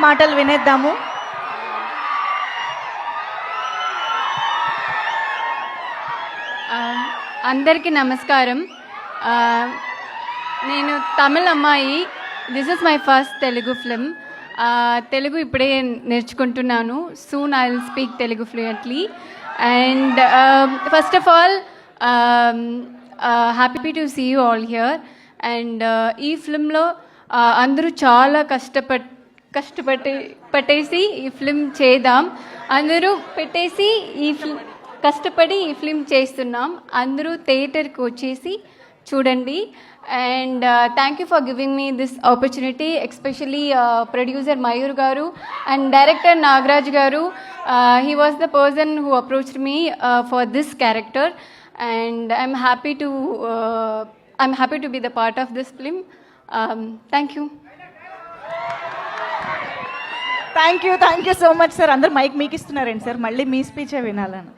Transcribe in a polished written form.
మాటలు వినేద్దాము. అందరికీ నమస్కారం. నేను తమిళ అమ్మాయి. This is my first Telugu film. Telugu ఇప్పుడే నేర్చుకుంటున్నాను. Soon I will speak Telugu fluently. And first of all happy to see you all here. And ఈ ఫిల్మ్లో అందరూ చాలా పట్టేసి ఈ ఫిల్మ్ చేద్దాం. అందరూ పెట్టేసి కష్టపడి ఈ ఫిల్మ్ చేస్తున్నాం. అందరూ థియేటర్కి వచ్చేసి చూడండి. And thank you for giving me this opportunity, especially producer Mayur గారు అండ్ డైరెక్టర్ నాగరాజ్ గారు. He was the person who approached me for this character and I'm happy to be the part of this film. Thank you. Thank you so much sir. అందరు mic మీకు ఇస్తున్నారండి sir, మళ్ళీ మీ స్పీచే వినాలని.